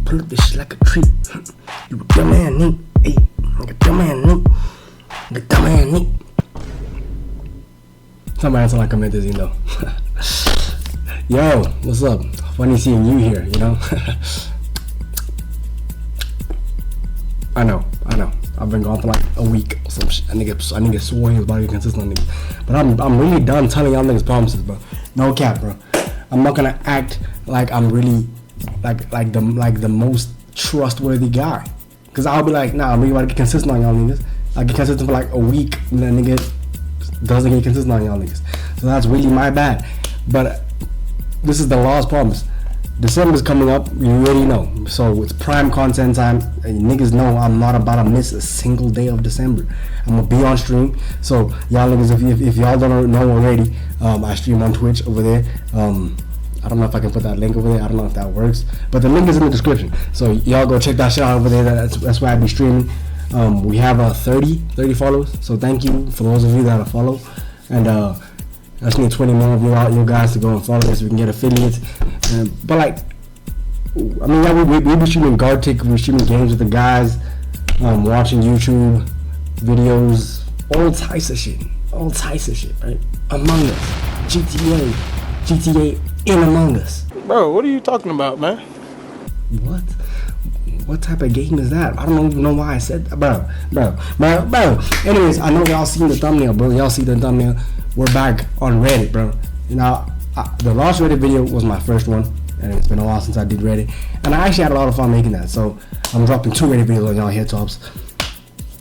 pull up this shit like a tree. You a dumb man, nigga. Hey, like a dumb man, nigga. Like a dumb man, nigga. Somebody else like comment this, you know. Yo, what's up? Funny seeing you here, you know. I know. I've been gone for like a week or some shit. I nigga swore he was about to be consistent, niggas. But I'm really done telling y'all niggas promises, bro. No cap, bro. I'm not gonna act like I'm really like the most trustworthy guy. Cause I'll be like, nah, I'm really about to get consistent on y'all niggas. I get consistent for like a week, and then nigga doesn't get consistent on y'all niggas. So that's really my bad. But this is the last promise. December's coming up, you already know. So it's prime content time. And niggas know I'm not about to miss a single day of December. I'm gonna be on stream. So y'all niggas, if y'all don't know already, I stream on Twitch over there. I don't know if I can put that link over there. I don't know if that works. But the link is in the description. So y'all go check that shit out over there. That's where I be streaming. We have 30 followers. So thank you for those of you that follow. And I just need 20 more of you guys to go and follow this so we can get affiliates. But like, I mean, yeah, we be shooting guard tick, we shooting games with the guys, watching YouTube videos, all types of shit, right? Among Us, GTA in Among Us. Bro, what are you talking about, man? What type of game is that? I don't even know why I said that, bro. Anyways, I know y'all seen the thumbnail, bro. Y'all see the thumbnail. We're back on Reddit, bro. You know, the last Reddit video was my first one, and it's been a while since I did Reddit, and I actually had a lot of fun making that. So I'm dropping 2 Reddit videos on y'all head tops.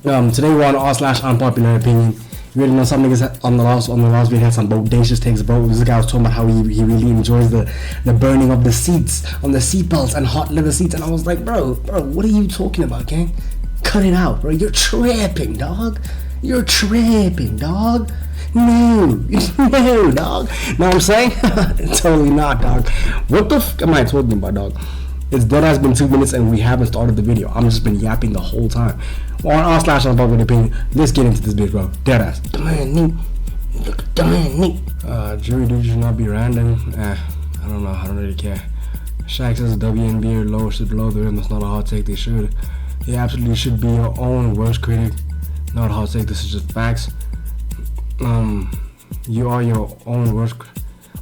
Today we're on r/unpopular opinion. You already know some niggas on the last video had some bodacious takes, bro. This guy was talking about how he really enjoys the burning of the seats on the seatbelts and hot leather seats, and I was like, bro, what are you talking about, gang? Cut it out, bro. You're tripping, dog. No, dog. Know what I'm saying? Totally not, dog. What the f am I talking about, dog? It's dead has been 2 minutes and we haven't started the video. I'm just been yapping the whole time. On r/unpopular opinion, let's get into this bitch, bro. Dead ass. Jury duty should not be random. I don't know. I don't really care. Shaq says WNB or low should blow the rim. That's not a hot take. They should. You absolutely should be your own worst critic. Not a hot take. This is just facts. You are your own worst.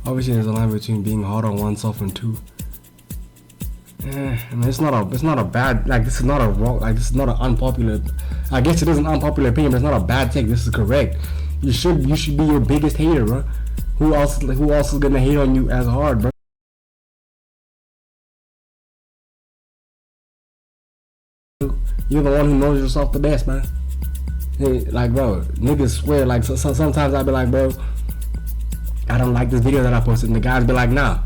Obviously, there's a line between being hard on oneself and two. I mean, it's not a bad, like, this is not a wrong, like, this is not an unpopular, I guess it is an unpopular opinion, but it's not a bad take. This is correct. You should be your biggest hater, bro. Who else is gonna hate on you as hard, bro? You're the one who knows yourself the best, man. Hey, like, bro, niggas swear, like, so sometimes I be like, bro, I don't like this video that I posted, and the guys be like, nah,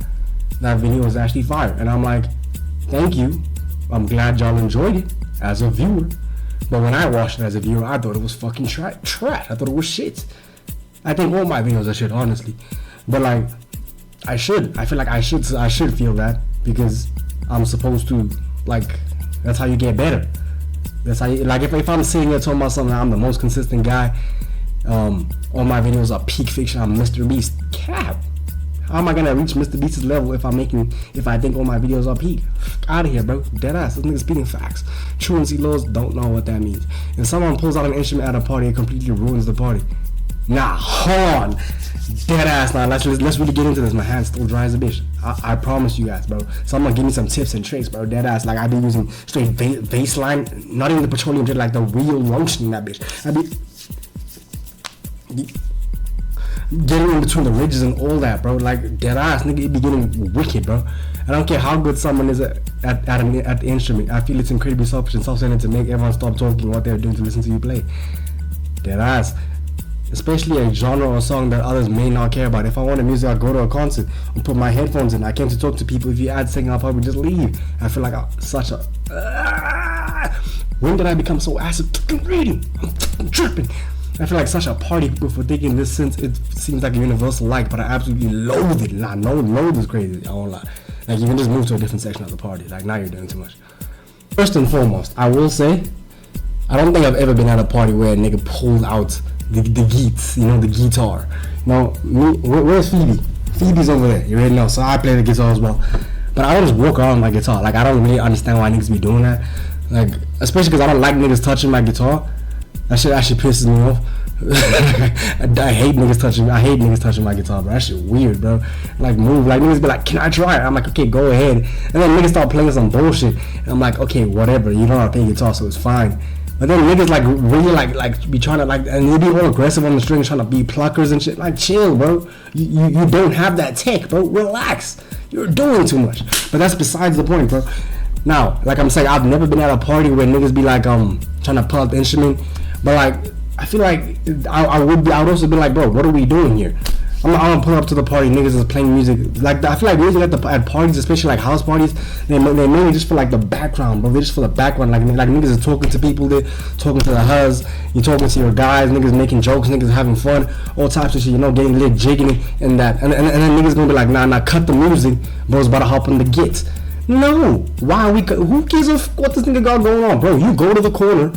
that video was actually fire, and I'm like, thank you, I'm glad y'all enjoyed it as a viewer, but when I watched it as a viewer, I thought it was fucking trash. I thought it was shit. I think all my videos are shit, honestly, but like, I feel like I should feel that, because I'm supposed to, like, that's how you get better. That's how you, like, if I'm sitting here talking about something, I'm the most consistent guy, all my videos are peak fiction, I'm Mr. Beast. Cap. How am I gonna reach Mr. Beast's level if I think all my videos are peak? Out of here, bro. Dead ass. This nigga's speaking facts. Truancy laws don't know what that means. If someone pulls out an instrument at a party, it completely ruins the party. Nah, hold on. Dead ass. Now let's really get into this. My hand's still dry as a bitch. I promise you guys, bro. Someone give me some tips and tricks, bro. Dead ass. Like, I be using straight baseline, not even the petroleum jet, like the real lotion in that bitch. I be getting in between the ridges and all that, bro. Like, dead ass, nigga, it be getting wicked, bro. I don't care how good someone is at the instrument. I feel it's incredibly selfish and self-centered to make everyone stop talking what they're doing to listen to you play. Dead ass. Especially a genre or song that others may not care about. If I wanted music, I'd go to a concert and put my headphones in. I came to talk to people. If you add singing, I'll probably just leave. I feel like when did I become so acid reading? I'm tripping. I feel like such a party people for thinking this, since it seems like a universal like, but I absolutely loathe it. Nah, no, loathe is crazy. I won't lie. Like, you can just move to a different section of the party. Like, now you're doing too much. First and foremost, I will say, I don't think I've ever been at a party where a nigga pulled out the geets, you know, the guitar. Now, where's Phoebe? Phoebe's over there. You already know. So I play the guitar as well. But I don't just walk around my guitar. Like I don't really understand why niggas be doing that. Like especially because I don't like niggas touching my guitar. That shit actually pisses me off. I hate niggas touching. I hate niggas touching my guitar, bro. That shit weird, bro. Like move. Like niggas be like, can I try it? I'm like, okay, go ahead. And then niggas start playing some bullshit. And I'm like, okay, whatever. You know how to play guitar, so it's fine. But then niggas like really like be trying to like, and they be all aggressive on the string, trying to be pluckers and shit. Like chill, bro. You don't have that tech, bro. Relax. You're doing too much. But that's besides the point, bro. Now, like I'm saying, I've never been at a party where niggas be like trying to pull out the instrument, but like I feel like I would also be like, bro, what are we doing here? I'm gonna pull up to the party, niggas is playing music. Like I feel like music at parties, especially like house parties, they mainly just for like the background, bro. They just for the background. Like niggas is talking to people, they talking to the huz, you talking to your guys, niggas making jokes, niggas having fun, all types of shit, you know, getting lit, jigging and that, and then niggas gonna be like, nah, cut the music, bro's about to hop on the gits. No, why we? Who gives a what this nigga got going on, bro? You go to the corner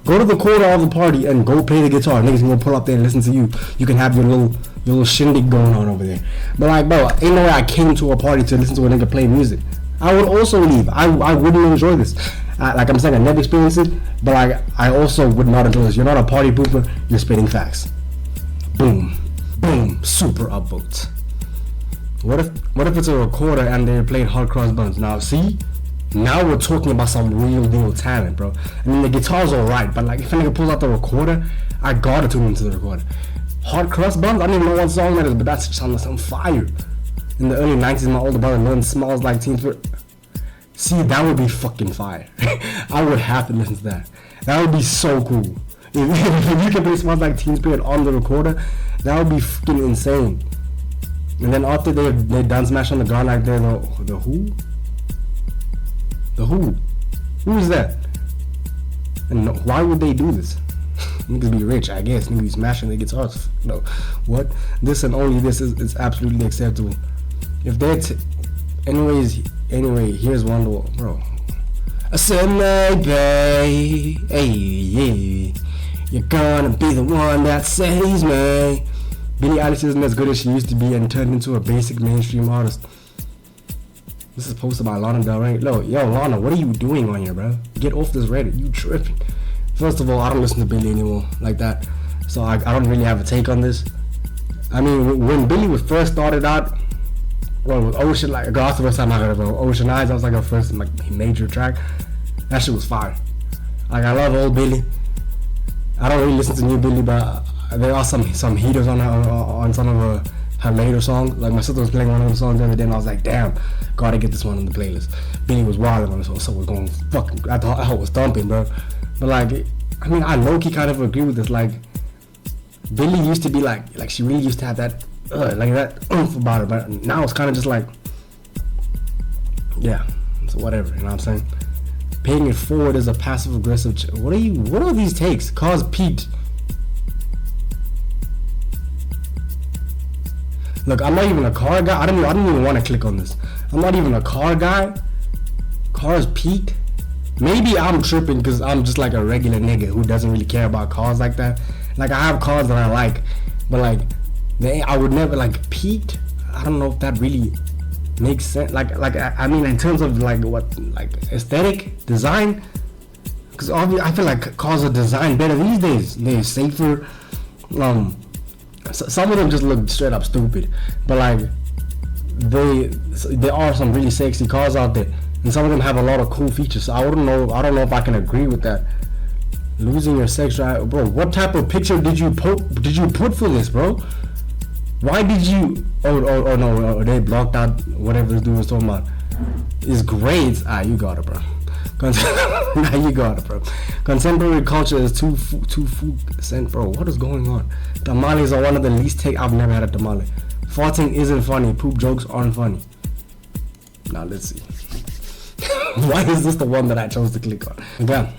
of the party and go play the guitar. Niggas gonna pull up there and listen to you. You can have your little shindig going on over there. But like, bro, ain't no way I came to a party to listen to a nigga play music. I would also leave. I wouldn't enjoy this. Like I'm saying, I never experienced it, but like I also would not enjoy this. You're not a party pooper. You're spitting facts. Boom, boom, super upvotes. What if it's a recorder and they're playing hard cross buns? Now see, now we're talking about some real deal talent, bro. I mean the guitar's alright, but like if a nigga pulls out the recorder, I gotta tune into the recorder. Hard cross buns, I don't even know what song that is, but that's just on fire. In the early 90s, my older brother learned Smells Like Teen Spirit. See, that would be fucking fire. I would have to listen to that. That would be so cool. If you can play Smells Like Teen Spirit on the recorder, that would be fucking insane. And then after they done smash on the ground like they're the who? The who? Who is that? And why would they do this? Niggas be rich, I guess. Niggas be smashing their guitars. No, what? This and only this is absolutely acceptable. If that's anyway, here's one bro. I said maybe, hey, yeah, you're gonna be the one that saves me. Billie Eilish isn't as good as she used to be and turned into a basic mainstream artist. This is posted by Lana Del Rey. Yo, Lana, what are you doing on here, bro? Get off this Reddit. You tripping. First of all, I don't listen to Billie anymore like that. So I don't really have a take on this. I mean, when Billie was first started out, well, with Ocean, like, that's the first time I heard of her. Ocean Eyes, that was like her first like major track. That shit was fire. Like, I love old Billie. I don't really listen to new Billie, but there are some heaters on some of her later songs. Like my sister was playing one of the songs the other day and I was like, damn, gotta get this one on the playlist. Billie was wild on it, so we're going fucking, I thought it was thumping, bro. But like, I mean, I low-key kind of agree with this. Like, Billie used to be like she really used to have that like that oomph about her, but now it's kind of just like, yeah, so whatever, you know what I'm saying? Paying it forward is a passive aggressive what are these takes? Cause peaked. Look, I'm not even a car guy. I don't even want to click on this. I'm not even a car guy. Cars peaked. Maybe I'm tripping because I'm just like a regular nigga who doesn't really care about cars like that. Like I have cars that I like, but like I would never like peaked. I don't know if that really makes sense. Like I mean in terms of like what like aesthetic design, because obviously I feel like cars are designed better these days. They're safer. Some of them just look straight up stupid, but like there are some really sexy cars out there, and some of them have a lot of cool features. So I don't know if I can agree with that. Losing your sex drive, bro. What type of picture did you put for this, bro? Why did you? Oh no, they blocked out whatever this dude was talking about. His grades. You got it, bro. Now you got it, bro. Contemporary culture is too food, bro. What is going on? Tamales are one of the least I've never had a tamale. Farting isn't funny. Poop jokes aren't funny. Now let's see. Why is this the one that I chose to click on? Again,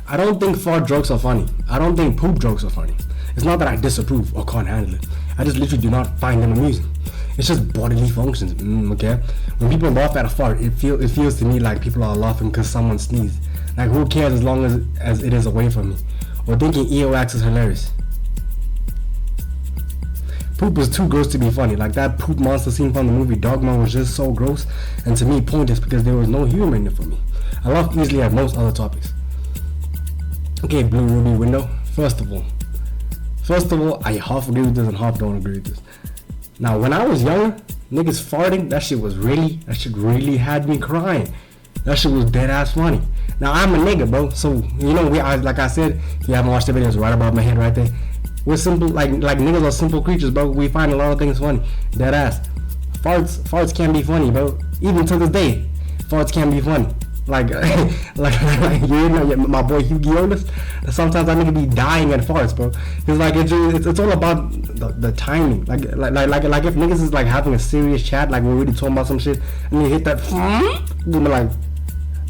I don't think fart jokes are funny. I don't think poop jokes are funny. It's not that I disapprove or can't handle it. I just literally do not find them amusing. It's just bodily functions. Okay. When people laugh at a fart, it feels to me like people are laughing because someone sneezed. Like who cares as long as it is away from me? Or thinking earwax is hilarious. Poop is too gross to be funny. Like that poop monster scene from the movie Dogma was just so gross, and to me pointless because there was no humor in it for me. I laughed easily at most other topics. Okay, Blue Ruby window. First of all, I half agree with this and half don't agree with this. Now, when I was younger, niggas farting, that shit really had me crying. That shit was dead ass funny. Now, I'm a nigga, bro, so, you know, like I said, if you haven't watched the videos, right above my head right there, we're simple, like niggas are simple creatures, bro. We find a lot of things funny. Dead ass. Farts can be funny, bro. Even to this day, farts can be funny. Like you know, my boy Hugo. Sometimes I nigga be dying at farts, bro. Cause like it's all about the timing. Like if niggas is like having a serious chat, like we're really talking about some shit, and you hit that, you know, like,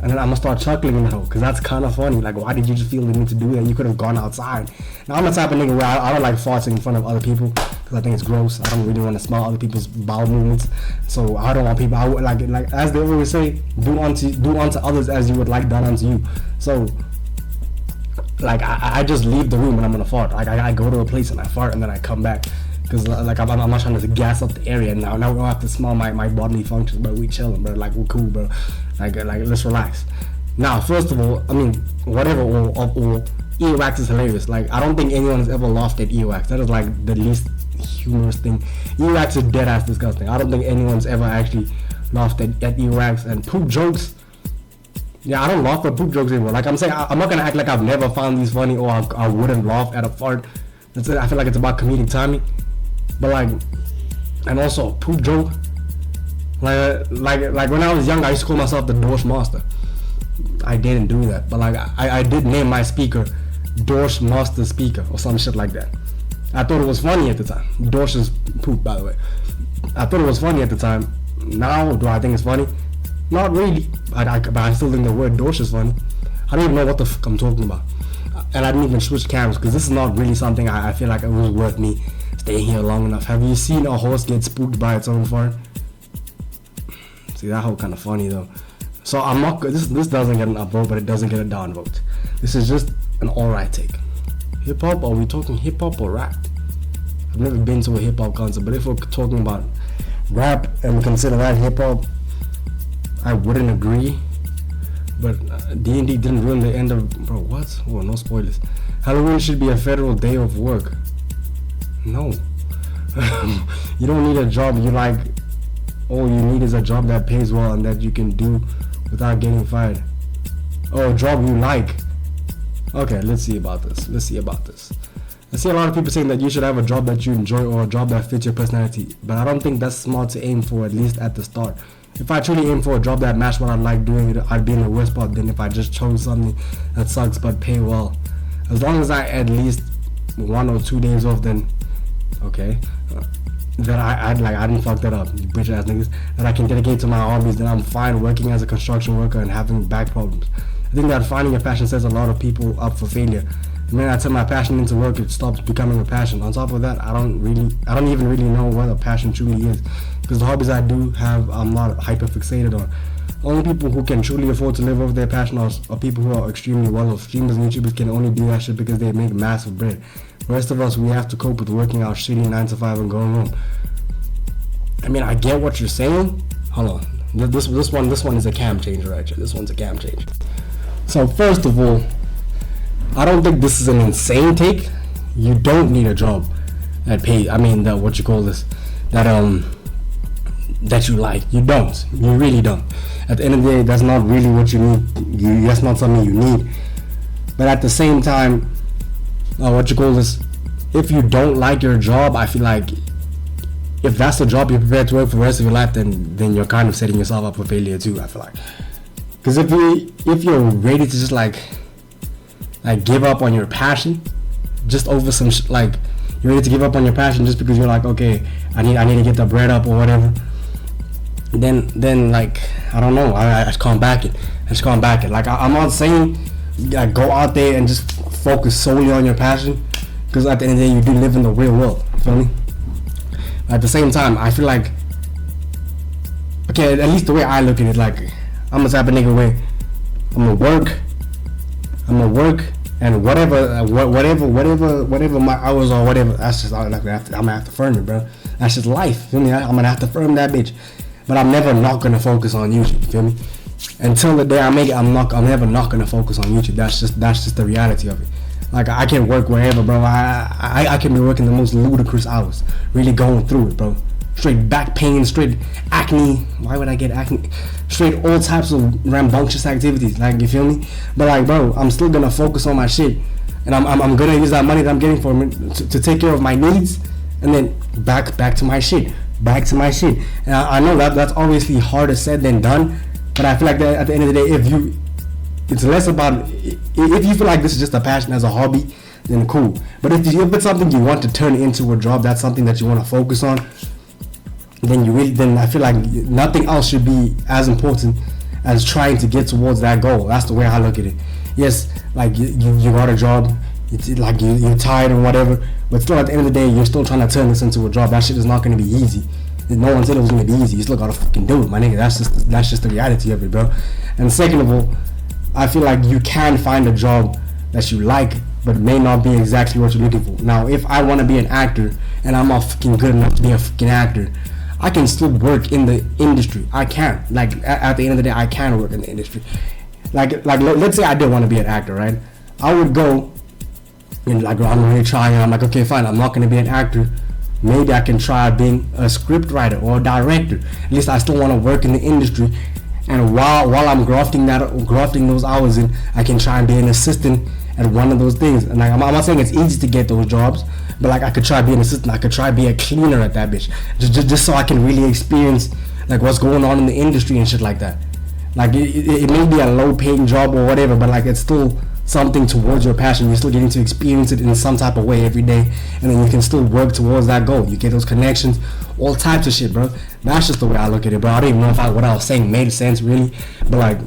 and then I'm gonna start chuckling in the hole, cause that's kind of funny. Like, why did you just feel the need to do that? You could have gone outside. Now I'm the type of nigga where I don't like farting in front of other people, cause I think it's gross. I don't really want to smell other people's bowel movements, so I don't want people. I would like as they always say, do unto others as you would like done unto you. So, like I just leave the room when I'm gonna fart. Like I go to a place and I fart and then I come back. Cause like I'm not trying to gas up the area now. Now we don't have to smell my bodily functions, but we chilling, bro. Like we're cool, bro. Like let's relax. Now, first of all, I mean, whatever or earwax is hilarious. Like I don't think anyone has ever laughed at earwax. That is like the least humorous thing. Earwax is dead ass disgusting. I don't think anyone's ever actually laughed at earwax and poop jokes. Yeah, I don't laugh at poop jokes anymore. Like I'm saying, I'm not gonna act like I've never found these funny or I wouldn't laugh at a fart. That's it. I feel like it's about comedic timing. But like, and also poop joke. Like when I was young, I used to call myself the Dorsch Master. I didn't do that, but like I did name my speaker Dorsch Master Speaker or some shit like that. I thought it was funny at the time. Dorsch is poop, by the way. I thought it was funny at the time. Now, do I think it's funny? Not really. But I still think the word Dorsch is funny. I don't even know what the fuck I'm talking about. And I didn't even switch cameras because this is not really something I feel like it was worth me staying here long enough. Have you seen a horse get spooked by its own fart? See, that whole kind of funny though. So I'm not. This doesn't get an upvote, but it doesn't get a downvote. This is just an alright take. Hip hop? Are we talking hip hop or rap? I've never been to a hip hop concert, but if we're talking about rap and we consider that hip hop, I wouldn't agree. But D&D didn't ruin the end of, bro. What? Oh, no spoilers. Halloween should be a federal day of work. No. You don't need a job you like. All you need is a job that pays well and that you can do without getting fired. Oh, a job you like. Okay, let's see about this. I see a lot of people saying that you should have a job that you enjoy or a job that fits your personality, but I don't think that's smart to aim for, at least at the start. If I truly aim for a job that matched what I like doing, I'd be in a worse spot than if I just chose something that sucks but pay well. As long as I at least 1 or 2 days off, then okay. That I didn't fuck that up, you bitch ass niggas. That I can dedicate to my hobbies, then I'm fine working as a construction worker and having back problems. I think that finding a passion sets a lot of people up for failure. And when I turn my passion into work, it stops becoming a passion. On top of that, I don't even really know what a passion truly is, because the hobbies I do have, I'm not hyper fixated on. Only people who can truly afford to live off their passion are people who are extremely well off. Streamers and YouTubers can only do that shit because they make massive bread. The rest of us, we have to cope with working our shitty 9 to 5 and going home. I mean, I get what you're saying. Hold on. This one is a cam changer, actually. This one's a cam changer. So first of all, I don't think this is an insane take. You don't need a job that pays. I mean, that you like. You don't. You really don't. At the end of the day, that's not really what you need. That's not something you need. But at the same time, if you don't like your job, I feel like if that's the job you're prepared to work for the rest of your life, then you're kind of setting yourself up for failure too, I feel like. Because if you're ready to just like give up on your passion just over some like you're ready to give up on your passion just because you're like, okay, I need to get the bread up or whatever, then like, I don't know, I just can't back it. Like I'm not saying like go out there and just focus solely on your passion, because at the end of the day you do live in the real world, you feel me? At the same time, I feel like, okay, at least the way I look at it, like I'm the type of nigga where I'm gonna work And whatever my hours or whatever, that's just I'm gonna have to firm it, bro. That's just life. Feel me? I'm gonna have to firm that bitch. But I'm never not gonna focus on YouTube. Feel me? Until the day I make it, I'm never not gonna focus on YouTube. That's just the reality of it. Like I can work wherever, bro. I can be working the most ludicrous hours, really going through it, bro. Straight back pain, straight acne. Why would I get acne? Straight all types of rambunctious activities. Like, you feel me? But like, bro, I'm still gonna focus on my shit, and I'm gonna use that money that I'm getting from it to take care of my needs, and then back to my shit, And I know that's obviously harder said than done, but I feel like that at the end of the day, it's less about if you feel like this is just a passion as a hobby, then cool. But if it's something you want to turn into a job, that's something that you want to focus on, then I feel like nothing else should be as important as trying to get towards that goal. That's the way I look at it. Yes, like you got a job, it's like you're tired or whatever, but still at the end of the day, you're still trying to turn this into a job. That shit is not going to be easy. No one said it was going to be easy. You still got to fucking do it, my nigga. That's just the reality of it, bro. And second of all, I feel like you can find a job that you like, but it may not be exactly what you're looking for. Now, if I want to be an actor and I'm not fucking good enough to be a fucking actor, I can still work in the industry. I can. Like, at the end of the day, I can work in the industry. Like let's say I did want to be an actor, right? I would go and like, I'm really trying, and I'm like, okay, fine, I'm not going to be an actor. Maybe I can try being a script writer or a director. At least I still want to work in the industry. And while I'm grafting those hours in, I can try and be an assistant at one of those things. And like, I'm not saying it's easy to get those jobs, but like I could try be an assistant. I could try be a cleaner at that bitch, just so I can really experience like what's going on in the industry and shit like that. Like it may be a low paying job or whatever, but like it's still something towards your passion. You're still getting to experience it in some type of way every day, and then you can still work towards that goal. You get those connections, all types of shit, bro. That's just the way I look at it, bro. I don't even know if what I was saying made sense really, but like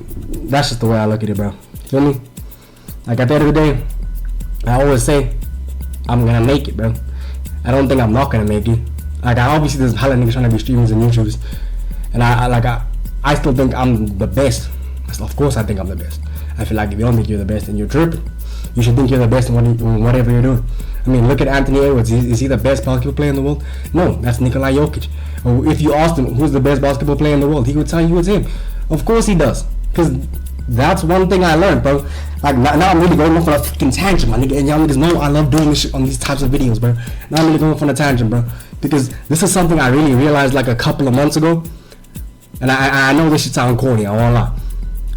that's just the way I look at it, bro. Feel me? Like at the end of the day, I always say I'm gonna make it, bro. I don't think I'm not gonna make it. Like obviously there's hella niggas trying to be streamers and YouTubers, and I still think I'm the best. Of course I think I'm the best. I feel like if you don't think you're the best, then you're tripping. You should think you're the best in whatever you're doing. I mean, look at Anthony Edwards. Is he the best basketball player in the world? No, that's Nikola Jokic. Or if you asked him who's the best basketball player in the world, he would tell you it's him. Of course he does. Because that's one thing I learned, bro. Like now I'm really going off on a fucking tangent, my nigga. And y'all niggas know I love doing this shit on these types of videos, bro. Now I'm really going off on a tangent, bro. Because this is something I really realized like a couple of months ago. And I know this shit sound corny, I won't lie.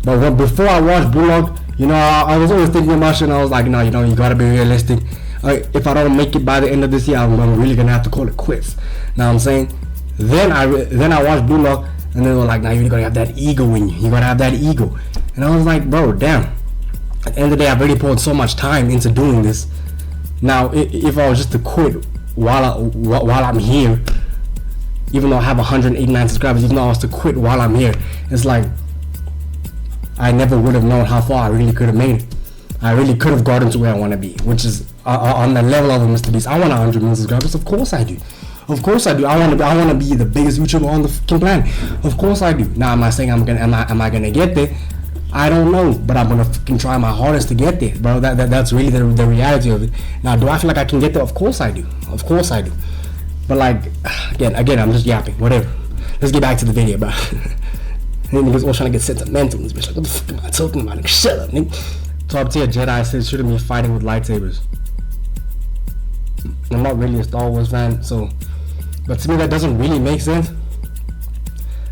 But before I watched Bulldog, you know, I was always thinking about shit, and I was like, no, you know, you gotta be realistic. If I don't make it by the end of this year, I'm really gonna have to call it quits. Now I'm saying, then I watched Bulldog, and they were like, nah, you gotta have that ego in you. You gotta have that ego. And I was like, bro, damn. At the end of the day, I've already poured so much time into doing this. Now, if I was just to quit while I'm here, even though I have 189 subscribers, even though I was to quit while I'm here, it's like, I never would have known how far I really could have made it. I really could have gotten to where I want to be, which is on the level of a Mr. Beast. I want 100 million subscribers. Of course I do. Of course I do. I want to be the biggest YouTuber on the fucking planet. Of course I do. Now, am I saying am I gonna get there? I don't know, but I'm gonna fucking try my hardest to get there, bro. That's really the reality of it. Now, do I feel like I can get there? Of course I do. Of course I do. But like, again, I'm just yapping. Whatever. Let's get back to the video, bro. Niggas all trying to get sentimental. This bitch like, what the fuck am I talking about? Nigga, shut up, nigga. Top tier Jedi says shouldn't be fighting with lightsabers. I'm not really a Star Wars fan, so, but to me that doesn't really make sense.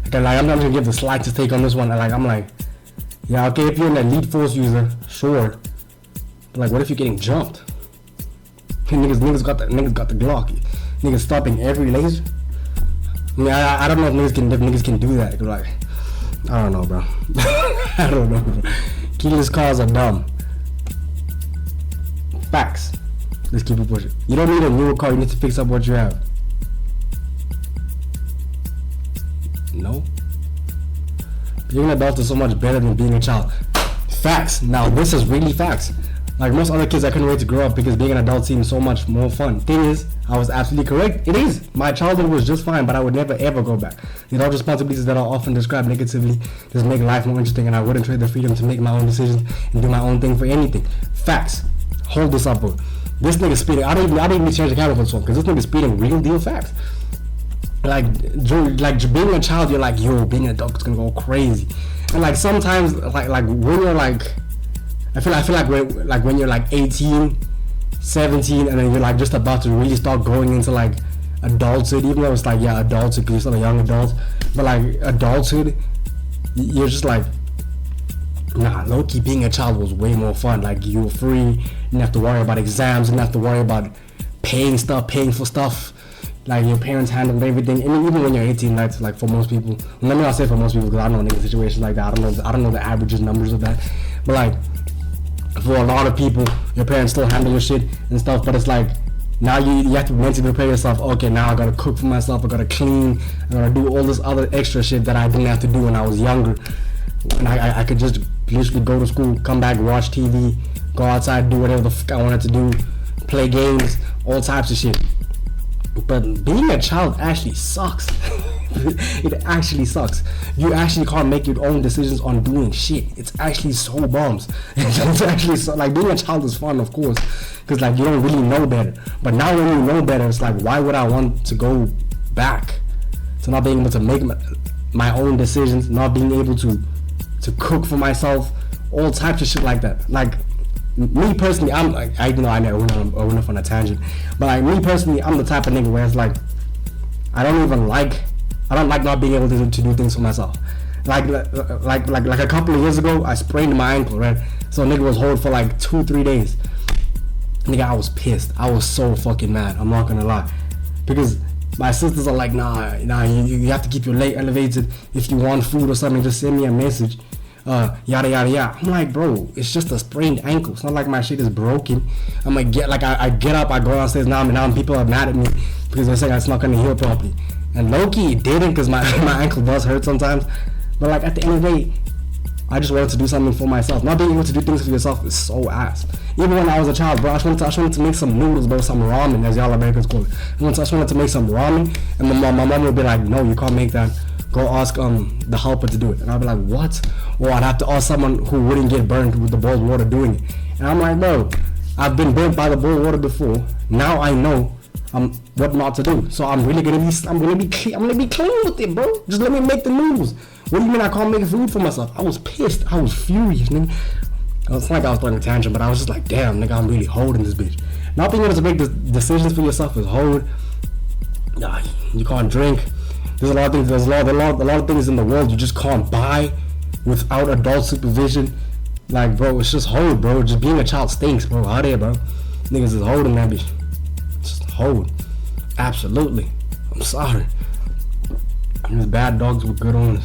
Okay, like I'm not gonna give the slightest take on this one. I'm like, yeah, okay, if you're an elite force user, sure. But like, what if you're getting jumped? Niggas got the Glock. Niggas stopping every laser. I mean, I don't know if niggas can do that. Like, I don't know, bro. I don't know, bro. Keyless cars are dumb. Facts. Let's keep it pushing. You don't need a newer car. You need to fix up what you have. No. Being an adult is so much better than being a child. Facts. Now, this is really facts. Like most other kids, I couldn't wait to grow up because being an adult seems so much more fun. Thing is, I was absolutely correct. It is. My childhood was just fine, but I would never ever go back. The adult responsibilities that are often described negatively just make life more interesting, and I wouldn't trade the freedom to make my own decisions and do my own thing for anything. Facts. hold this up, bro. This nigga speeding. I didn't even change the camera for this one because this nigga speeding real deal facts. Like being a child, you're like, yo, being an adult is gonna go crazy. And like sometimes, like when you're like, I feel like when you're like 18, 17, and then you're like just about to really start going into like adulthood, even though it's like, yeah, adulthood because you're still a young adult, but like adulthood, you're just like, nah, low-key being a child was way more fun. Like you were free, you didn't have to worry about exams, you didn't have to worry about paying for stuff. Like your parents handled everything, and even when you're 18, that's like for most people. Let me not say for most people because I don't know situations like that. I don't know the averages numbers of that, but like for a lot of people, your parents still handle your shit and stuff. But it's like now you have to mentally prepare yourself. Okay, now I gotta cook for myself. I gotta clean. I gotta do all this other extra shit that I didn't have to do when I was younger. And I could just literally go to school, come back, watch TV, go outside, do whatever the fuck I wanted to do, play games, all types of shit. But being a child actually sucks. It actually sucks. You actually can't make your own decisions on doing shit. It's actually so bombs. It's actually so, like, being a child is fun, of course, because like you don't really know better. But now when you know better, it's like, why would I want to go back to not being able to make my own decisions, not being able to cook for myself, all types of shit like that. Like me personally, I'm like, I know I went off on a tangent, but like me personally, I'm the type of nigga where it's like I don't like not being able to do things for myself. Like a couple of years ago, I sprained my ankle, right? So nigga was hold for like 2-3 days. Nigga, I was pissed. I was so fucking mad. I'm not gonna lie, because my sisters are like, nah, you have to keep your leg elevated. If you want food or something, just send me a message. Yada yada yada. I'm like, bro, it's just a sprained ankle. It's not like my shit is broken. I'm like, I get up, I go downstairs now people are mad at me because they're saying it's not gonna heal properly. And low-key it didn't, because my ankle does hurt sometimes. But like at the end of the day, I just wanted to do something for myself. Not being able to do things for yourself is so ass. Even when I was a child, bro, I just wanted to make some noodles, bro, some ramen, as y'all Americans call it. I just wanted to make some ramen, and my mom would be like, no, you can't make that. Go ask the helper to do it. And I'd be like, what? Or I'd have to ask someone who wouldn't get burned with the boiled water doing it. And I'm like, bro, I've been burnt by the boiled water before. Now I know what not to do. So I'm gonna be clean with it, bro. Just let me make the noodles. What do you mean I can't make food for myself? I was pissed. I was furious, nigga. It's like I was throwing a tangent, but I was just like, damn, nigga, I'm really holding this bitch. Not being able to make the decisions for yourself is hold. Nah, you can't drink. There's a lot of things. There's a lot of things in the world you just can't buy without adult supervision. Like, bro, it's just hold, bro. Just being a child stinks, bro. Out there, bro. Niggas is holding that bitch. Just hold. Absolutely. I'm sorry. There's bad dogs with good owners.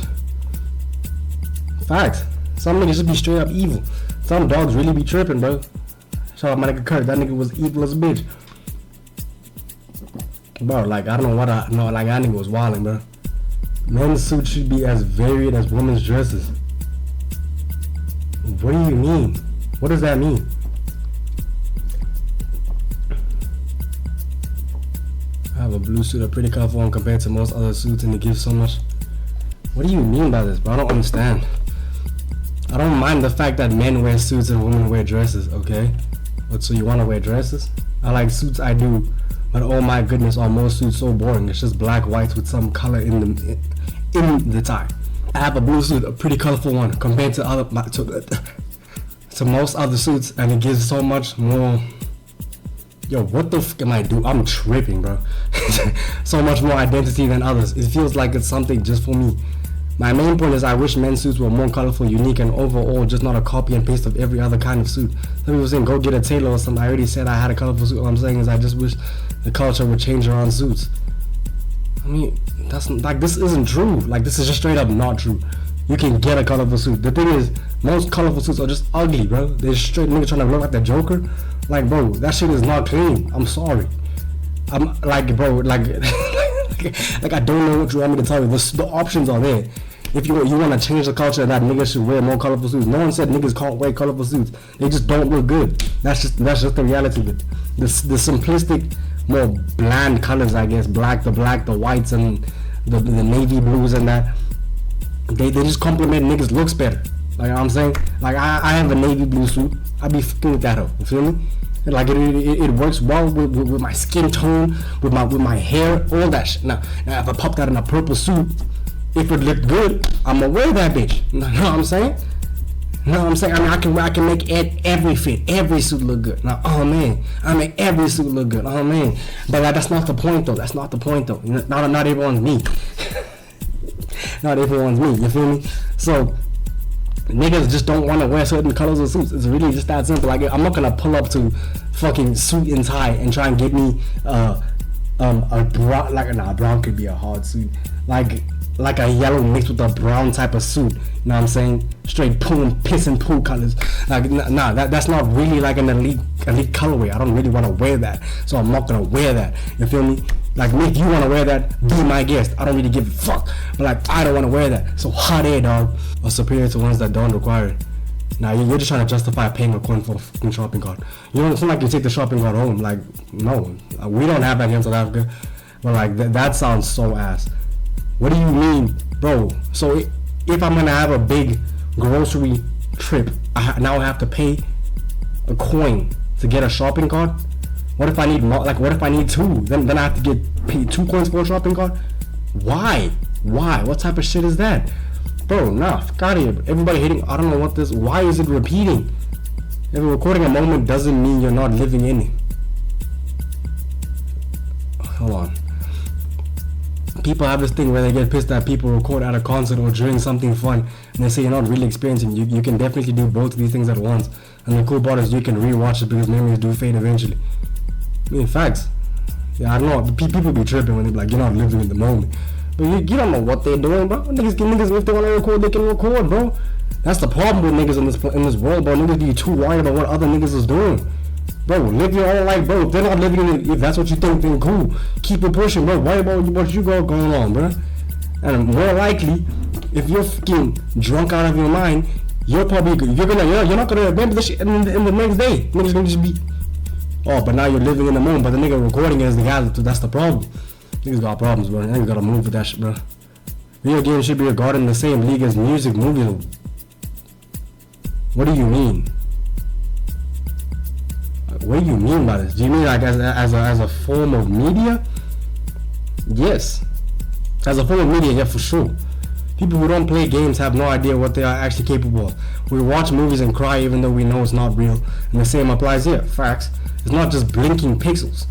Facts. Some niggas just be straight up evil. Some dogs really be tripping, bro. Shout out my nigga Kurt. That nigga was evil as a bitch. Bro, like, I don't know what I know. Like, that nigga was wilding, bro. Men's suits should be as varied as women's dresses. What do you mean? What does that mean? I have a blue suit, a pretty colorful one compared to most other suits, and it gives so much. What do you mean by this, bro? I don't understand. I don't mind the fact that men wear suits and women wear dresses, okay? But so you want to wear dresses? I like suits, I do. But oh my goodness, are most suits so boring? It's just black, white with some color in the tie. I have a blue suit, a pretty colorful one, compared to to most other suits, and it gives so much more. Yo, what the f am I doing? I'm tripping, bro. So much more identity than others. It feels like it's something just for me. My main point is I wish men's suits were more colorful, unique, and overall just not a copy and paste of every other kind of suit. Some people saying go get a tailor or something. I already said I had a colorful suit. All I'm saying is I just wish the culture would change around suits. I mean, that's like, this isn't true. Like, this is just straight up not true. You can get a colorful suit. The thing is, most colorful suits are just ugly, bro. They're straight niggas trying to look like the Joker. Like, bro, that shit is not clean. I'm sorry. I'm like, bro, like like I don't know what you want me to tell you. The options are there. If you want to change the culture that niggas should wear more colorful suits. No one said niggas can't wear colorful suits. They just don't look good. That's just the reality of it. The simplistic, more bland colors, I guess, the whites and the navy blues and that. They just complement niggas looks better. Like, I'm saying, like I have a navy blue suit. I be fucking with that hoe. You feel me? Like it works well with my skin tone, with my hair, all that shit. Now if I pop that in a purple suit, if it looked good, I'ma wear that bitch. You know what I'm saying? You know what I'm saying? I mean, I can make every fit, every suit look good. Now, oh man, I make every suit look good. Oh man, but that's not the point though. That's not the point though. Not everyone's me. Not everyone's me. You feel me? So niggas just don't want to wear certain colors of suits. It's really just that simple. Like, I'm not gonna pull up to fucking suit and tie and try and get me a brown. Like, nah, brown could be a hard suit. Like a yellow mixed with a brown type of suit. You know what I'm saying? Straight poo and piss and poo colors. Like, nah, that's not really like an elite colorway. I don't really want to wear that, so I'm not gonna wear that. You feel me? Like, if you want to wear that, be my guest. I don't really give a fuck. But like, I don't want to wear that. So hot air, dog, are superior to ones that don't require it. Now you're just trying to justify paying a coin for a fucking shopping cart. You know, it's not like you take the shopping cart home. Like, no, we don't have that here in South Africa. But like, that sounds so ass. What do you mean, bro? So if I'm gonna have a big grocery trip, I now have to pay a coin to get a shopping cart? What if I need what if I need two? Then I have to pay 2 coins for a shopping cart? Why? What type of shit is that? Bro, nah, fuck out of here. Everybody hating, I don't know what this, why is it repeating? If you're recording a moment doesn't mean you're not living in it. Hold on. People have this thing where they get pissed that people record at a concert or during something fun, and they say you're not really experiencing. You can definitely do both of these things at once. And the cool part is you can rewatch it because memories do fade eventually. I mean, facts. Yeah, I don't know. People be tripping when they be like, you're not living in the moment. But you don't know what they're doing, bro. Niggas, if they want to record, they can record, bro. That's the problem with niggas in this world, bro. Niggas be too worried about what other niggas is doing. Bro, live your own life, bro. If they're not living in it, if that's what you think, then cool. Keep it pushing, bro. Worry about what you got going on, bro. And more likely, if you're fucking drunk out of your mind, you're not gonna remember this shit in the next day. Niggas gonna just be, oh, but now you're living in the moment. But the nigga recording it is the guy. That's the problem. Niggas got problems, bro. Niggas gotta move with that shit, bro. Video games should be regarded in the same league as music, movies. What do you mean? What do you mean by this? Do you mean like as a form of media? Yes. As a form of media, yeah, for sure. People who don't play games have no idea what they are actually capable of. We watch movies and cry even though we know it's not real. And the same applies here. Facts. It's not just blinking pixels.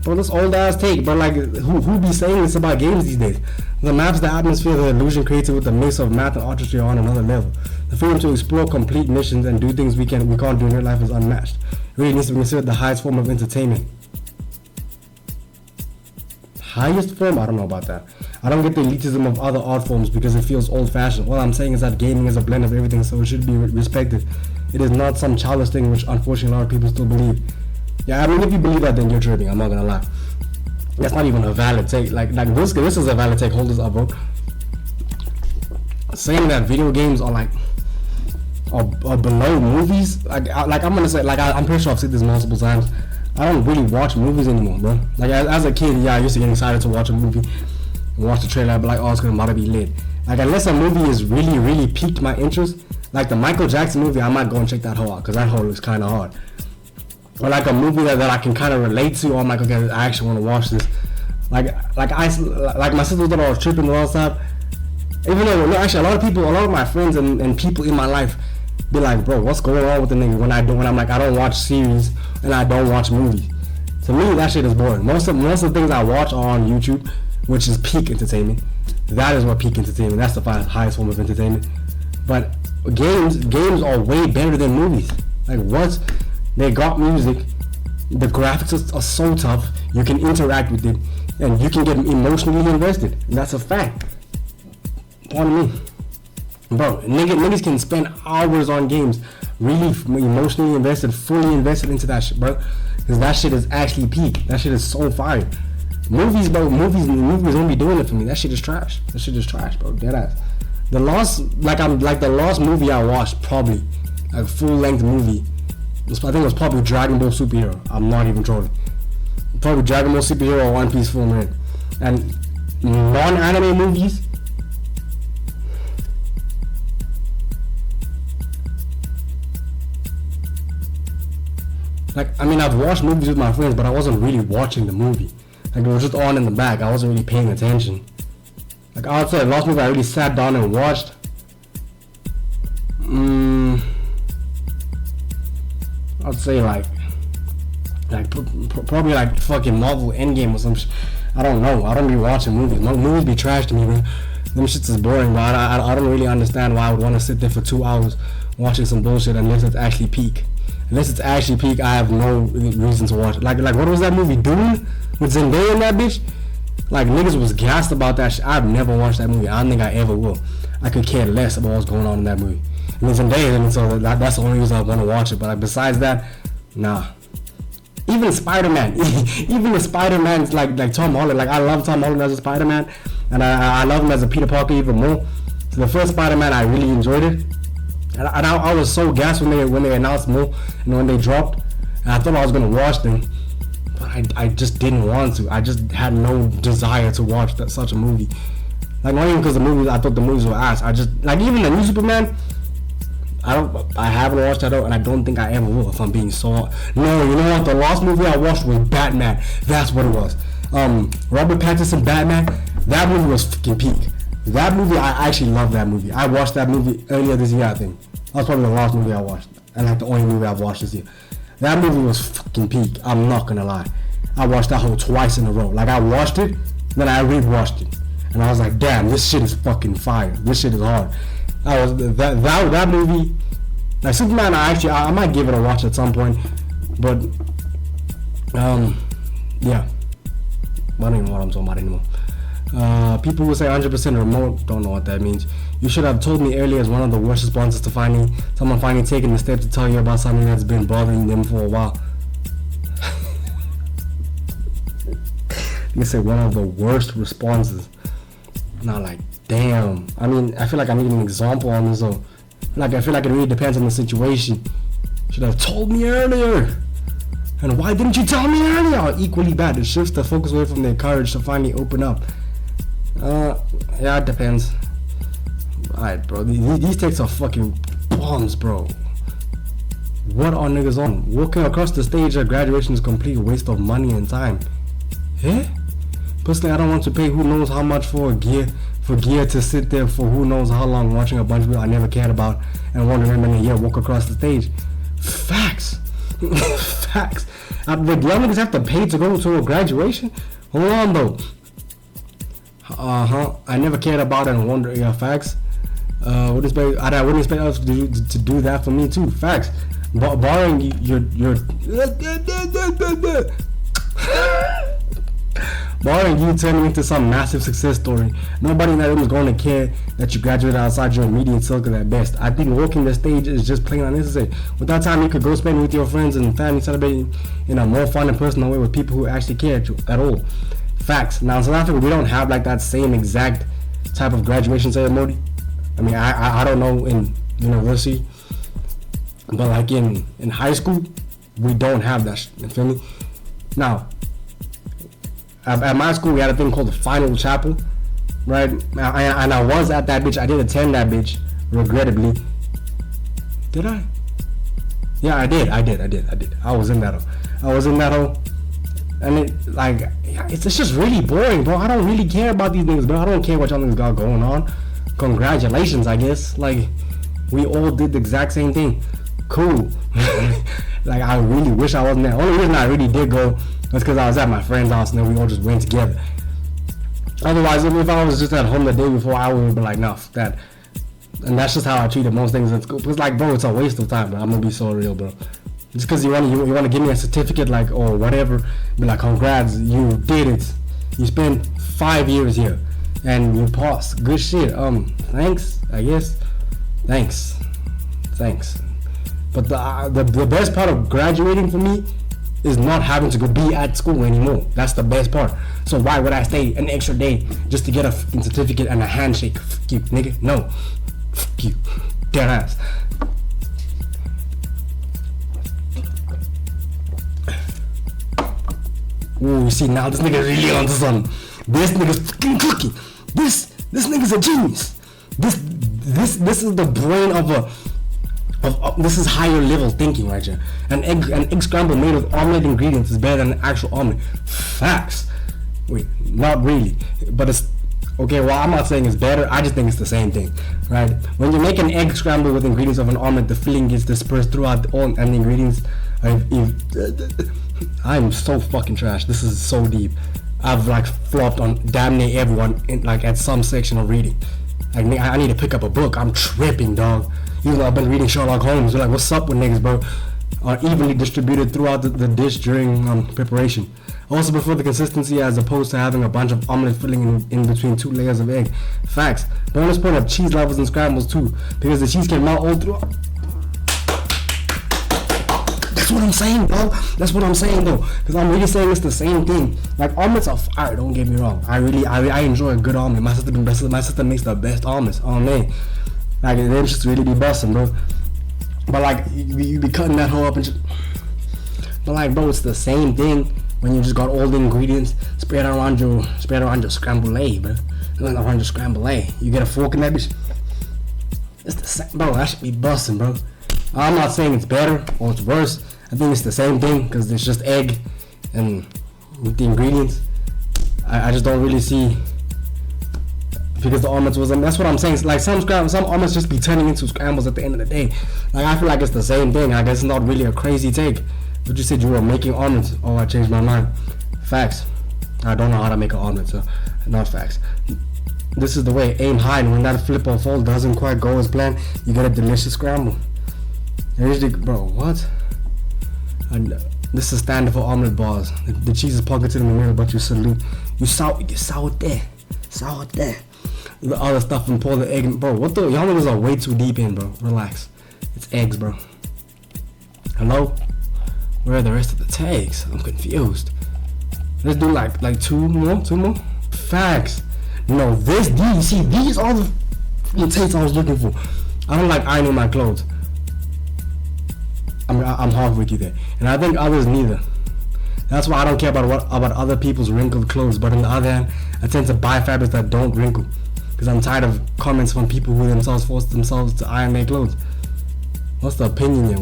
Bro, this old ass take, but like, who be saying this about games these days? The maps, the atmosphere, the illusion created with the mix of math and artistry are on another level. The freedom to explore complete missions and do things we can't do in real life is unmatched. It really needs to be considered the highest form of entertainment. Highest form? I don't know about that. I don't get the elitism of other art forms because it feels old-fashioned. All I'm saying is that gaming is a blend of everything, so it should be respected. It is not some childish thing which unfortunately a lot of people still believe. Yeah, I mean, if you believe that, then you're tripping. I'm not gonna lie. That's not even a valid take. Like this is a valid take. Hold this up, bro. Saying that video games are like are below movies. Like I'm gonna say, I'm pretty sure I've said this multiple times. I don't really watch movies anymore, bro. Like as a kid, yeah, I used to get excited to watch a movie and watch the trailer. I'd be like, oh, it's gonna be lit. Like unless a movie is really piqued my interest, like the Michael Jackson movie, I might go and check that hoe out because that hoe looks kind of hard. Or like a movie that I can kind of relate to, or I'm like, okay, I actually want to watch this. Like my sister that I was tripping the last time. Even though actually a lot of my friends and people in my life be like, bro, what's going on with the nigga when I'm like, I don't watch series and I don't watch movies. To me, that shit is boring. Most of the things I watch are on YouTube, which is peak entertainment. That is what peak entertainment. That's the highest form of entertainment. But games are way better than movies. Like what? They got music, the graphics are so tough, you can interact with it, and you can get emotionally invested. And that's a fact. Pardon me. Bro, niggas can spend hours on games, really emotionally invested, fully invested into that shit, bro. Because that shit is actually peak. That shit is so fire. Movies, bro, movies don't be doing it for me. That shit is trash. That shit is trash, bro. Deadass. The last movie I watched, probably, like full-length movie, I think it was probably Dragon Ball Superhero. I'm not even trolling. Probably Dragon Ball Superhero or One Piece Full Man. And non-anime movies, Like, I mean, I've watched movies with my friends, but I wasn't really watching the movie. Like, it was just on in the back. I wasn't really paying attention. Like, I would say the last movie I really sat down and watched, I'd say like probably like fucking Marvel Endgame or some shit. I don't know. I don't be watching movies. Movies be trash to me, bro. Them shits is boring, but I don't really understand why I would want to sit there for 2 hours watching some bullshit unless it's actually peak. Unless it's actually peak, I have no reason to watch it. Like what was that movie, Dune? With Zendaya and that bitch? Like, niggas was gassed about that shit. I've never watched that movie. I don't think I ever will. I could care less about what's going on in that movie. And then Zendaya, and so that's the only reason I want to watch it. But like, besides that, nah. Even Spider-Man, even the Spider-Man's like Tom Holland. Like, I love Tom Holland as a Spider-Man, and I love him as a Peter Parker even more. So the first Spider-Man, I really enjoyed it, and I was so gassed when they announced more and when they dropped. And I thought I was gonna watch them, but I just didn't want to. I just had no desire to watch such a movie. Like, not even because the movies, I thought the movies were ass. I just, like, even the new Superman, I haven't watched that out, and I don't think I ever will, if I'm being so. No, you know what? The last movie I watched was Batman. That's what it was. Robert Pattinson Batman. That movie was fucking peak. That movie, I actually love that movie. I watched that movie earlier this year, I think. That was probably the last movie I watched, and like the only movie I've watched this year. That movie was fucking peak. I'm not gonna lie. I watched that whole twice in a row. Like, I watched it, then I rewatched it, and I was like, damn, this shit is fucking fire. This shit is hard. That movie, like Superman, I might give it a watch at some point, but yeah, I don't even know what I'm talking about anymore. People who say 100% remote don't know what that means. You should have told me earlier as one of the worst responses to someone finally taking the step to tell you about something that's been bothering them for a while. You say one of the worst responses. Not like, damn. I mean, I feel like I need an example on this, though. Like, I feel like it really depends on the situation. Should have told me earlier. And why didn't you tell me earlier? Equally bad. It shifts the focus away from their courage to finally open up. Yeah, it depends. Alright, bro. These takes are fucking bombs, bro. What are niggas on? Walking across the stage at graduation is a complete waste of money and time. Eh? Personally, I don't want to pay who knows how much for gear to sit there for who knows how long watching a bunch of people I never cared about and wondering when they walk across the stage. Facts. Facts. But y'all niggas have to pay to go to a graduation? Hold on though. I never cared about it and wonder. Yeah, facts. I wouldn't expect others to do that for me too. Facts. Barring your barring you turning into some massive success story, nobody in that room is going to care that you graduated outside your immediate circle at best. I think walking the stage is just plain unnecessary. With that time, you could go spend with your friends and family, celebrating in a more fun and personal way with people who actually care at all. Facts. Now in South Africa, we don't have like that same exact type of graduation ceremony. I mean, I don't know in university, but like in high school, we don't have that shit. You feel me? Now, at my school, we had a thing called the final chapel, right? And I was at that bitch. I did attend that bitch, regrettably. Did I? Yeah, I did. I was in that hole. And it, like, it's just really boring, bro. I don't really care about these niggas, bro. I don't care what y'all niggas got going on. Congratulations, I guess. Like, we all did the exact same thing. Cool. Like, I really wish I wasn't there. Only reason I really did go was because I was at my friend's house and then we all just went together. Otherwise, if I was just at home the day before, I would be like, nah, fuck that. And that's just how I treated most things in school. Because, like, bro, it's a waste of time, bro. I'm gonna be so real, bro. Just because you want to give me a certificate, like, or whatever, be like, congrats, you did it. You spent 5 years here and you passed. Good shit. Thanks, I guess. Thanks. But the best part of graduating for me is not having to go be at school anymore. That's the best part. So why would I stay an extra day just to get a fucking certificate and a handshake? Fuck you, nigga. No. Fuck you. Dead ass. Ooh, you see, now this nigga really onto something. This nigga's fucking cooking. This nigga's a genius. This is the brain of This is higher level thinking right here. An egg scramble made with omelet ingredients is better than an actual omelet. Facts. Wait, not really, but it's okay. Well, I'm not saying it's better. I just think it's the same thing, right? When you make an egg scramble with ingredients of an omelet, the filling gets dispersed throughout all and the ingredients. I'm so fucking trash. This is so deep. I've like flopped on damn near everyone in like at some section of reading. Like I need to pick up a book. I'm tripping, dog. Even though I've been reading Sherlock Holmes, they're like, what's up with niggas, bro? Are evenly distributed throughout the dish during preparation. I also prefer the consistency as opposed to having a bunch of omelet filling in between 2 layers of egg. Facts. Bonus point of cheese levels and scrambles too, because the cheese can melt all through. That's what I'm saying, bro. That's what I'm saying, though. Because I'm really saying it's the same thing. Like, omelets are fire, don't get me wrong. I enjoy a good omelet. My sister makes the best omelets. Oh, man. Like, they just really be busting, bro. But, like, you be cutting that whole up and just... But, like, bro, it's the same thing when you just got all the ingredients spread around your scrambled egg, bro. Around your scrambled egg. You get a fork in that bitch. It's the same, bro. That should be busting, bro. I'm not saying it's better or it's worse. I think it's the same thing because it's just egg and with the ingredients. I just don't really see, because the omelets was, that's what I'm saying. It's like some omelets just be turning into scrambles at the end of the day. Like I feel like it's the same thing. I guess it's not really a crazy take. But you said you were making omelets. Oh, I changed my mind. Facts. I don't know how to make an omelet, so not facts. This is the way. Aim high, and when that flip or fold doesn't quite go as planned, you get a delicious scramble. Bro, what? And this is standard for omelet bars. The cheese is pocketed in the middle, but you salute. You sour there. The other stuff and pour the egg in. Bro, what the? Y'all niggas are way too deep in, bro. Relax. It's eggs, bro. Hello? Where are the rest of the tags? I'm confused. Let's do like two more. Facts. No, these are the takes I was looking for. I don't like ironing my clothes. I'm half with you there, and I think others neither. That's why I don't care about other people's wrinkled clothes. But on the other hand, I tend to buy fabrics that don't wrinkle, because I'm tired of comments from people who themselves force themselves to iron their clothes. What's the opinion here?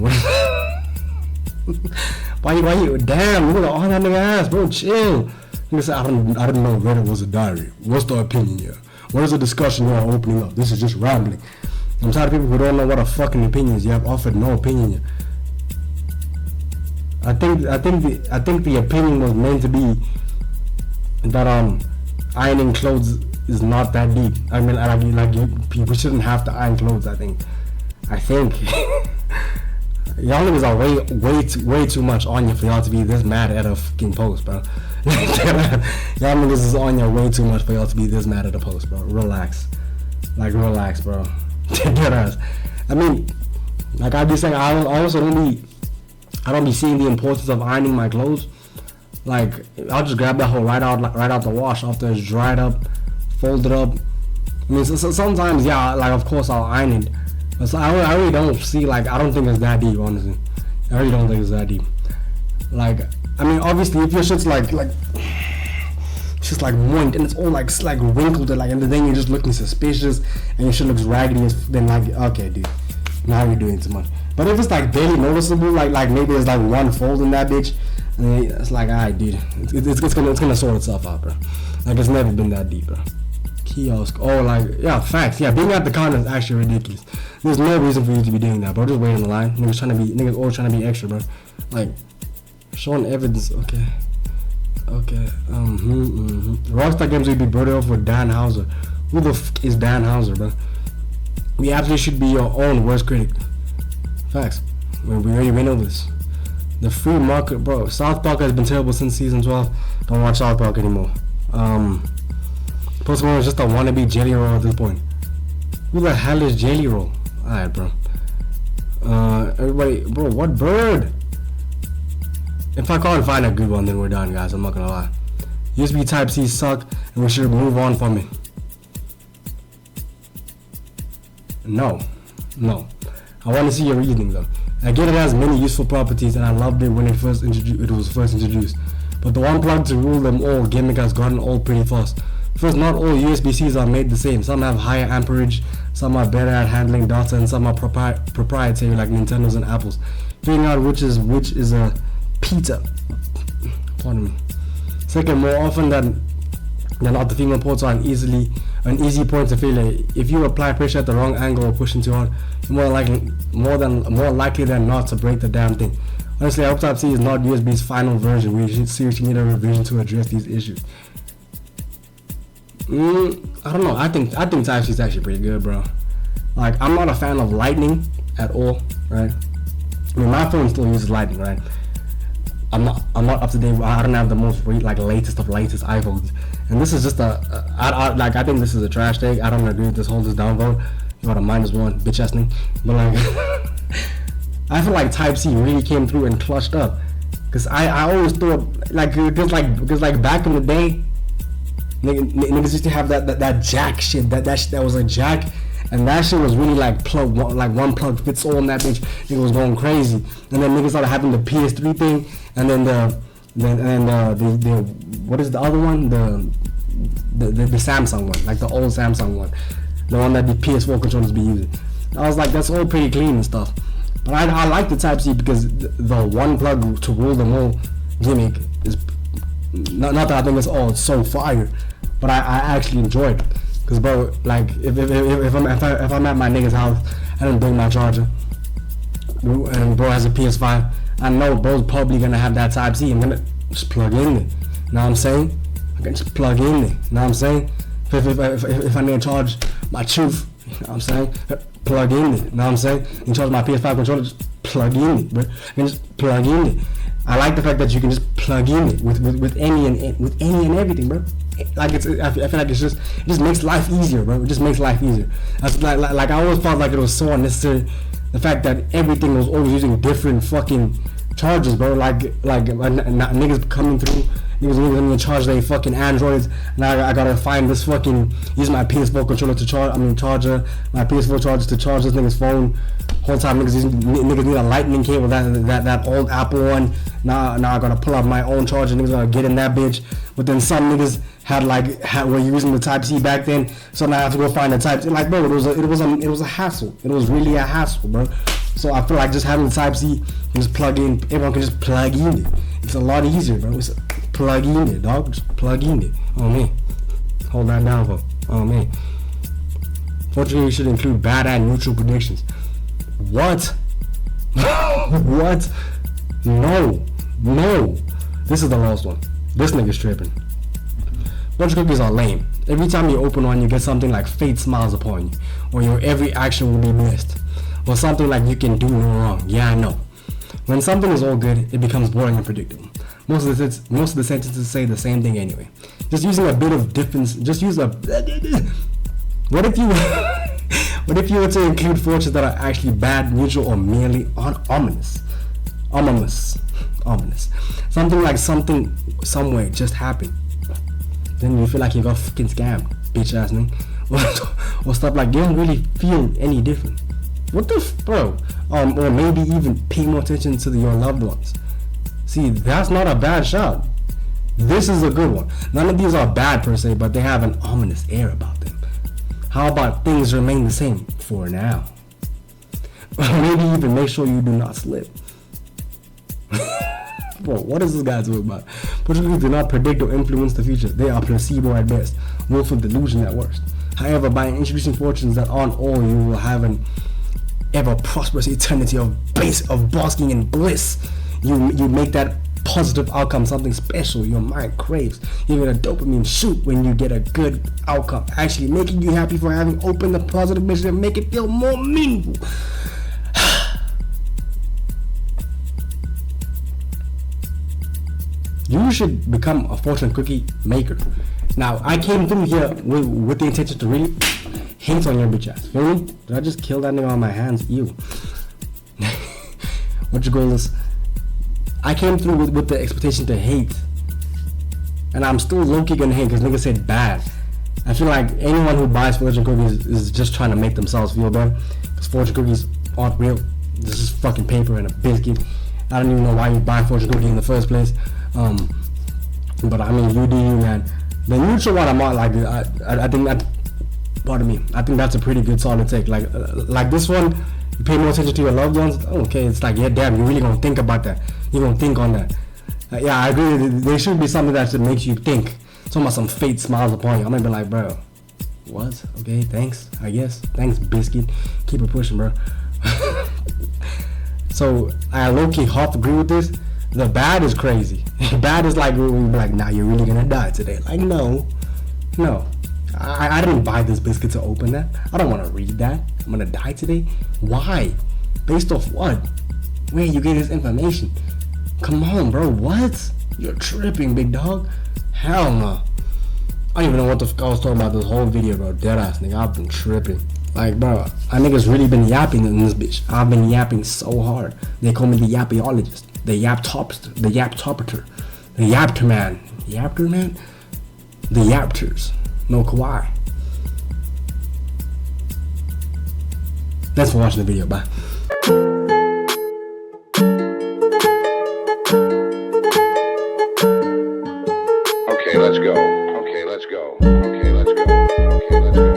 Why you? Damn, look at all that nigga ass, bro. Chill. Nigga said, I didn't know Reddit was a diary. What's the opinion here? What is the discussion you are opening up? This is just rambling. I'm tired of people who don't know what a fucking opinion is. You have offered no opinion yet. I think the opinion was meant to be that ironing clothes is not that deep. I mean, people shouldn't have to iron clothes. I think y'all niggas are way too much on you for y'all to be this mad at a fucking post, bro. Y'all niggas is on you way too much for y'all to be this mad at a post, bro. Relax, bro. I mean, like I be saying, I don't be seeing the importance of ironing my clothes. Like, I'll just grab that whole right out the wash after it's dried up, fold it up. I mean, so sometimes, yeah, like of course I'll iron it, but so I really don't see, like, I don't think it's that deep, honestly. I really don't think it's that deep. Like, I mean, obviously, if your shit's like it's just like moist and it's all like wrinkled, and then you're just looking suspicious and your shit looks raggedy, then like, okay, dude, now you're doing too much. But if it's like barely noticeable, like maybe there's like one fold in that bitch, and it's like, alright, dude, it's gonna sort itself out, bro. Like, it's never been that deep, bro. Kiosk, yeah, facts, yeah, being at the counter is actually ridiculous. There's no reason for you to be doing that, bro. Just wait in the line. Niggas always trying to be extra, bro. Like, showing evidence, okay. Rockstar Games will be brought off with Dan Houser. Who the f is Dan Houser, bro? We absolutely should be your own worst critic. Facts. We already went over this. The free market, bro. South Park has been terrible since season 12. Don't watch South Park anymore. Post Malone is just a wannabe Jelly Roll at this point. Who the hell is Jelly Roll? Alright, bro. Everybody, bro, what bird? If I can't find a good one, then we're done, guys. I'm not gonna lie. USB Type-C suck, and we should move on from it. No. I want to see your reasoning, though. I get it has many useful properties, and I loved it when it was first introduced. But the one plug to rule them all gimmick has gotten old pretty fast. First, not all USB-Cs are made the same. Some have higher amperage, Some are better at handling data, and some are proprietary, like Nintendos and Apples. Figuring out which is a pizza. Pardon me. Second, more often than not, the female ports are an easy point to failure. If you apply pressure at the wrong angle or pushing too hard, you're more likely than not to break the damn thing. Honestly, I hope Type-C is not USB's final version. We should seriously need a revision to address these issues. I don't know. I think Type-C is actually pretty good, bro. Like, I'm not a fan of Lightning at all, right? I mean, my phone still uses Lightning, right? I'm not up to date. I don't have the most latest of latest iPhones, and this is just I think this is a trash take. I don't agree with this downvote. You got a -1, bitch ass thing. But like, I feel like Type-C really came through and clutched up, cause I always thought because back in the day, niggas used to have that jack shit. That shit that was a jack. And that shit was really like one plug fits all in that bitch. Nigga was going crazy. And then niggas started having the PS3 thing, and then the what is the other one? The Samsung one, like the old Samsung one, the one that the PS4 controllers be using. I was like, that's all pretty clean and stuff. But I like the Type-C because the one plug to rule them all gimmick is not that I think it's all so fire, but I actually enjoyed it. Cause bro, like if I'm at my nigga's house, I didn't bring my charger, and bro has a PS5, I know bro's probably gonna have that Type-C. I'm gonna just plug in there. Know what I'm saying? I can just plug in there. Know what I'm saying? If I need to charge my truth, you know what I'm saying? Plug in there. Know what I'm saying? You can charge my PS5 controller, just plug in there, bro. I can just plug in there. I like the fact that you can just plug in it with any and everything, bro. Like I feel like it just makes life easier, bro. It just makes life easier. That's like I always felt like it was so unnecessary. The fact that everything was always using different fucking chargers, bro. Like niggas coming through, niggas gonna charge their fucking Androids. Now I gotta find this fucking use my PS4 controller to charger my PS4 charger to charge this nigga's phone. Whole time niggas need a lightning cable, that old Apple one. Now I gotta pull out my own charger. Niggas gotta get in that bitch. But then some niggas were using the Type-C back then, so now I have to go find the Type-C. Like, bro, it was a hassle. It was really a hassle, bro. So I feel like just having the Type-C, you can just plug in. Everyone can just plug in it. It's a lot easier, bro. It's plug in it, dog. Just plug in it. Oh man, hold that down, bro. Oh man. Fortunately, we should include bad and neutral predictions. What? What? No. This is the last one. This nigga's tripping. Fortune cookies are lame. Every time you open one, you get something like fate smiles upon you, or your every action will be blessed, or something like you can do no wrong. Yeah, I know. When something is all good, it becomes boring and predictable. Most of the sentences say the same thing anyway. Just using a bit of difference. Just use a. What if you were to include fortunes that are actually bad, neutral, or merely ominous? Ominous. Something like something somewhere just happened. Then you feel like you got fucking scammed, bitch ass nigga. Or stuff like you don't really feel any different. What the bro? Or maybe even pay more attention to your loved ones. See, that's not a bad shout. This is a good one. None of these are bad per se, but they have an ominous air about them. How about things remain the same for now? Maybe even make sure you do not slip. Bro, what is this guy talking about? Portuguese do not predict or influence the future. They are placebo at best, willful delusion at worst. However, by introducing fortunes that aren't all, you will have an ever prosperous eternity of basking in bliss. You make that positive outcome something special your mind craves. You get a dopamine shoot when you get a good outcome, actually making you happy for having opened the positive mission and make it feel more meaningful. You should become a fortune cookie maker. Now, I came through here with the intention to really hate on your bitch ass. Feel me? Did I just kill that nigga on my hands? Ew. What your goal is? I came through with the expectation to hate. And I'm still low-key gonna hate because niggas said bad. I feel like anyone who buys fortune cookies is just trying to make themselves feel better. Because fortune cookies aren't real. This is fucking paper and a biscuit. I don't even know why you buy fortune cookie in the first place. But I mean, you do you, man. The neutral one, I'm not like. I think that Pardon me. I think that's a pretty good solid take. Like this one, you pay more attention to your loved ones. Okay, it's like, yeah, damn, you're really gonna think about that. You're gonna think on that. Yeah, I agree. There should be something that makes you think. Talking about some fate smiles upon you. I'm gonna be like, bro, what? Okay, thanks. I guess. Thanks, biscuit. Keep it pushing, bro. So I low-key half agree with this. The bad is crazy. Bad is like when we be like, nah, you're really gonna die today. Like, no. I didn't buy this biscuit to open that. I don't want to read that. I'm gonna die today. Why? Based off what? Where you get this information? Come on, bro. What? You're tripping, big dog. Hell no. I don't even know what the fuck I was talking about this whole video, bro. Deadass, nigga. I've been tripping. Like, bro, I niggas really been yapping in this bitch. I've been yapping so hard. They call me the yappiologist, the yap topster, the yap topper, the yapter man. Yapter man? The yapters. No Kawhi. Thanks for watching the video. Bye. Okay, let's go. Okay, let's go. Okay, let's go. Okay, let's go. Okay, let's go.